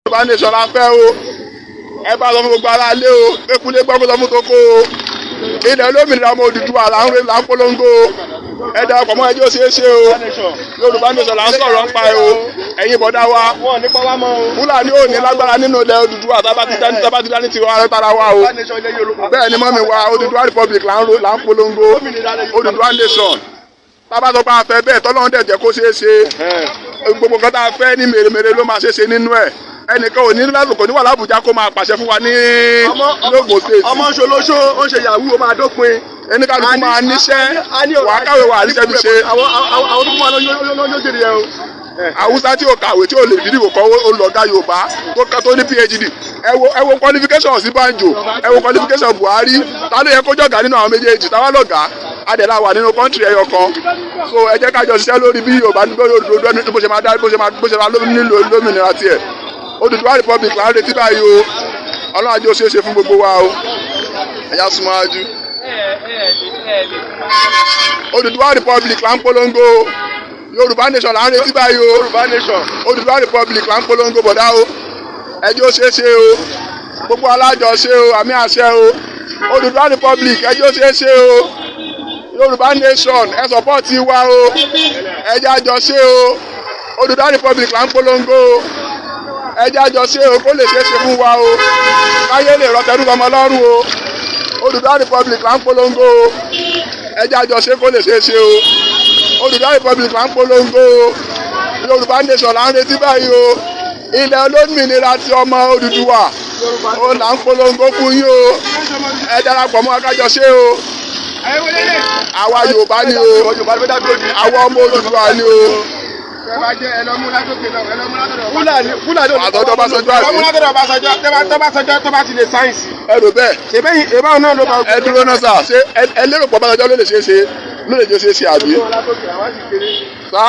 Yorùbá nation la fẹ́ o, ẹ bá sọ fún gbogbo ara lé o, ekulé gbọ́kọ́ sọ fún toko o, ilẹ̀ olómìnira ọmọ Odùduwà là ń polongo o, ẹ darapọ̀ mọ́ ẹjọ́ ṣeé ṣe o, Yorùbá nation là ń sọ̀rọ̀ ń pa ẹ o, ẹ̀yin bọ̀dá wa, Fúlàní ò ní lágbára nínú ilẹ̀ Odùduwà tábà ti dání tiwa ara tara wa o, bẹ́ẹ̀ ni mọ́mi wa Odùduwà republic là ń polongo Odùduwà nation, tábà sọ pé a fẹ́ bẹ́ẹ̀ tọ́lọ́run dẹ̀ jẹ́ kó ṣeé ṣe, gbogbo nǹkan tá a fẹ́ ní mèremère ló máa ṣeé ṣe nínú ẹ̀. Ẹnìkan ò ní lásìkò ní wà l'Ábùjá kó máa pàṣẹ fún wa ní l'Ógùn state. ọmọ ṣolóṣó ó ń ṣe yahoo ó máa dópin. Ẹnìkàlùkù máa níṣẹ́ wàá kàwé wà níṣẹ́ bí ṣe. àwọn tó fún wa ló jèrè yẹn o. Haúsá tí ò kàwé tí ò lè fìdíwò kọ́ olùlọ́gá Yorùbá tó ní PhD. Ẹ wo qualification Ọ̀ṣínbàjò, ẹ wo qualification Buhari, ta ló yẹ kó jọ̀gá nínú àwọn méjèèjì, táwa lọ̀gá adẹ̀lá wà nínú kọ́ńtì ẹyọ kan. So ẹ jẹ́ ká jọ ṣiṣẹ́ lórí bí Yorùbá bó ṣe máa nílò lómìnira tiẹ̀. Odùduwà republic là ń retí báyìí o, Ọlọ́run àjọ ṣeé ṣe fún gbogbo wa o, ẹ̀yà súnmọ́ ajú. Odùduwà republic là ń polongo o, Yorùbá nation là ń retí báyìí o, Odùduwà republic là ń polongo bọ̀dá o, ẹjọ́ ṣeé ṣe o, gbogbo alájọ ṣe o, àmì àṣẹ o, Odùduwà republic ẹjọ́ ṣeé ṣe o, Yorùbá nation ẹ sọpọ́ọ̀tì wa o, ẹjẹ́ àjọ ṣe o, Odùduwà republic là ń polongo o, ẹjẹ́ àjọ ṣe o kó lè ṣeé ṣe fún wa o, káyé lè rọtẹrú ọmọ lọ́rùn o, Odùduwà republic là ń polongo o, ẹjẹ́ àjọ ṣe kó lè ṣeé ṣe o, Odùduwà republic là ń polongo o, Yorùbá nation là ń retí báyìí o, ilẹ̀ olómìnira ti ọmọ Odùduwà o là ń polongo fún yín o, ẹ darapọ̀ mọ́ akájọ ṣe o, àwa Yorùbá ni o, àwa ọmọ Odùduwà ni o. Fúlàní àtọ́jọ́ bá sọjọ́ àbí. tó bá ti lè sáyẹ̀nsì. ẹ rò bẹ́ẹ̀. ṣèbẹ́yìn ìbáwọn náà ló bá. ẹ dúró náà sà ṣé ẹ lérò pọ̀ bàtàjọ́ ló lè ṣeé ṣe àbí. sá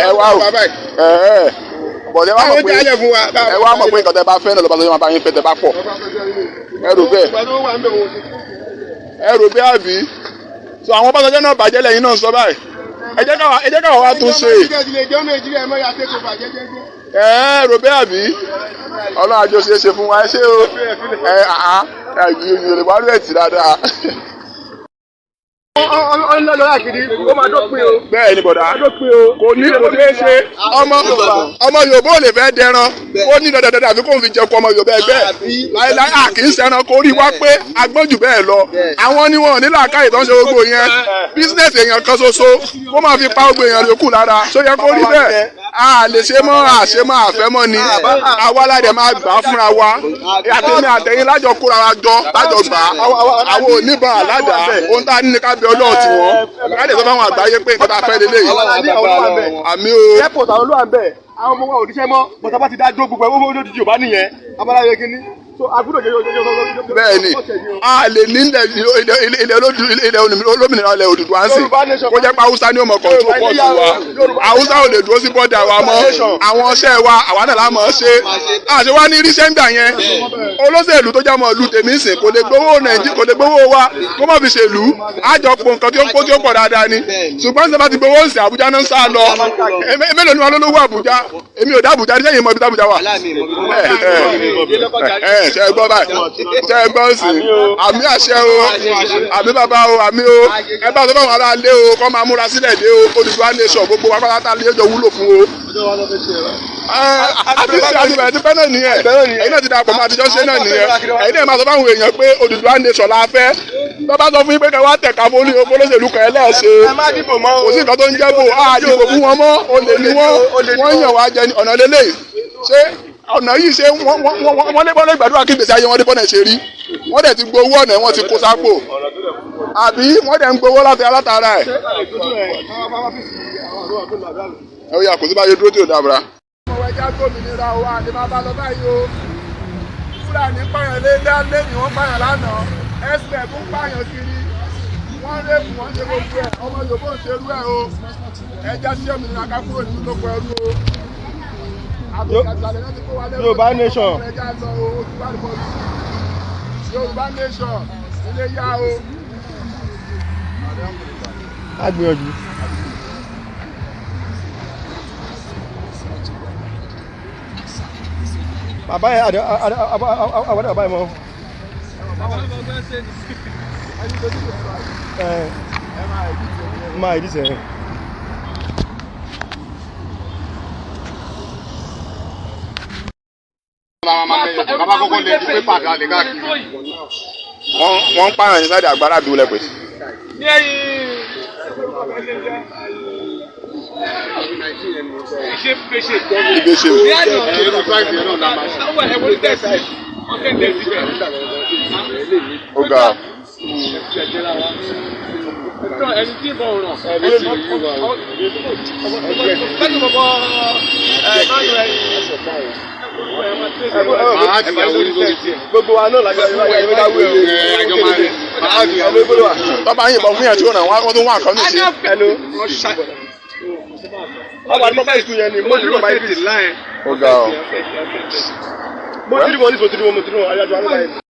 ẹ wá o bọ̀dẹ̀ wá mọ̀ pé ẹ wá mọ̀ pé nǹkan tẹ bá fẹ́ náà lọ́ba tó máa bá yín fẹ́ tẹ bá pọ̀. ẹ rò bẹ́ẹ̀ àbí. so àwọn bàtàjọ́ náà bàjẹ́ lẹ́yìn náà sọ báyìí. ẹ jẹ́ káwa wá tún ṣe. Rò bẹ́ẹ̀ àbí Ọlọ́run àjọ ṣeé ṣe fún wa ẹ ṣé o yorùbá wá rú ẹ̀tì dáadáa. ó máa dópin o. bẹ́ẹ̀ ni bọ̀dá kò ní kò ṣeé ṣe ọmọ Yorùbá ò lè fẹ́ dẹran ó ní dandan àfi kò fi jẹun kó ọmọ Yorùbá ẹgbẹ́ láéláé à kì í ṣẹran kó rí wá pé agbọ́n jù bẹ́ẹ̀ lọ àwọn ni wọn ò ní làákàyè tó ń ṣe gbogbo yẹn bísínẹ́sì èèyàn kan ṣoṣo kó máa fi pa gbogbo èèyàn yòókù lára ṣó yẹ kó rí bẹ́ẹ̀ a lè ṣe mọ́ àṣemọ́ àfẹ́mọ́ ni àwa aládẹ máa gbà á fúnra wa àtẹ̀mí àtẹ̀yìn lájọ kóra wa jọ lájọ gbà á àwọn oníbọn àládàá ohun tá a ní ní ká bẹ Ọlọ́run tí wọ́n ká lè sọ fáwọn àgbáyé pé nǹkan tá a fẹ́ lélẹ̀ yìí àmì o. airport àwọn olúwa ń bẹ̀ àwọn ọmọ wa ò díṣẹ́ mọ́ bọ́tà bá ti dá dúró gbogbo ẹ̀ wọ́n ló di Yorùbá nìyẹn abáláyé kínní so agbúdọ̀ jẹ́ bẹ́ẹ̀ ni a lè ní ilẹ̀ olómìnira ilẹ̀ Odùduwà ń sìn kó jẹ́ pé Haúsá ni ó mọ̀ kọ́ńtò pọ́ọ̀tù wa Haúsá ò lè dúró sí bọ́dà wa mọ́ àwọn ọṣẹ́ wa àwa náà lámọ̀ ọ́ ṣe àṣẹ wa ní ríṣẹ́ńgbà yẹn olóṣèlú tó jámọ̀ lu tèmi sìn kò lè gbowó Nàìjíríà kò lè gbowó wa kó má fi ṣèlú àjọpọ̀ nǹkan tí ó pọ̀ dáadáa ni ṣùgbọ́n ṣe bá ti gbowó ń sìn Àbújá náà ń sá lọ mélòó ni wọn lólówó Àbújá èmi ò dá Àbújá ní sẹ́yìn mọ́ ibi tí Àbújá wà ṣe gbọ́ báyìí ṣe gbọ́ sí àmì àṣẹ o àmì bàbá o àmì o ẹ bá sọ fún àwọn ará ilé o kọ́ máa múra sílẹ̀ dé o Odùduwà nation gbogbo wa pátá lè jọ wúlò fún o. àti bẹ̀rẹ̀ ti pẹ́ náà nìyẹn ẹ̀yin náà ti dàpọ̀ mọ́ àtijọ́ ṣe náà nìyẹn ẹ̀yin náà máa sọ fáwọn èèyàn pé Odùduwà nation la fẹ́ tó bá sọ fún yín pé kẹ́ wá tẹ̀ka olóṣèlú kan ẹlẹ́ẹ̀ṣẹ̀ kò sí nǹkan tó ń jẹ́ bò á dìbò fún wọn mọ́ olè ní wọ́n yàn wá jẹ ọ̀nà lélẹ̀ ṣé ọ̀nà yìí ṣe wọ́n lé bọ́lá ìgbàdúrà kí gbèsè ayé wọn dé bọ́nà ṣe rí wọ́n dẹ̀ ti gbowó ọ̀nà wọ́n ti kó sápò àbí wọ́n dẹ̀ ń gbowó láti alátara ẹ̀. ẹ ó yà kó sí báyìí dúró tí ò dábàrà. ọmọ ẹja gómìnira o àti máa bá lọ báyìí o Fúlàní pààyàn lẹ́yìn wọ́n pààyàn lánàá ẹ̀sìlẹ̀ fún pààyàn kiri wọ́n rẹ́pù wọ́n ṣe gbogbo ẹ̀ ọmọ Yorùbá ń ṣerú ẹ̀ o ẹja sí òmìnira ká kúrò nínú tó pọ̀ ẹrú o. Yorùbá nation. Yorùbá nation ilé yá o. á gbìyànjú. bàbá yẹn àbádọ́ bàbá yẹn mọ́. máa ìdí sẹ́yìn. bàbá kọ́kọ́ lè di pépà kalẹ̀ káàkiri. wọ́n ń pààyàn ní sáde àgbàrá àbí wọlé pè. ní ẹ̀yìn ìṣe pèsè ibi ṣe o. ní àná àwọn ẹ̀wọ̀n tẹ̀sí ọ̀kẹ́ tẹ̀sí bẹ́ẹ̀. ó ga ọ. ẹni tí ìbọn ràn lẹ́nu bọ̀bọ̀ gbogbo wa náà lájọ ìwé dáwé o. tọ́ba yìnbọn fún yẹn tí ó ràn wọ́n tún wà nǹkan ní ìṣe. ọba ní bàbá ìtú yẹn ni mo ti rí bàbá ìtú. ó ga ọ. mo ti rí wọn ní mo ti rí wọn ayájọ alẹ́ báyìí.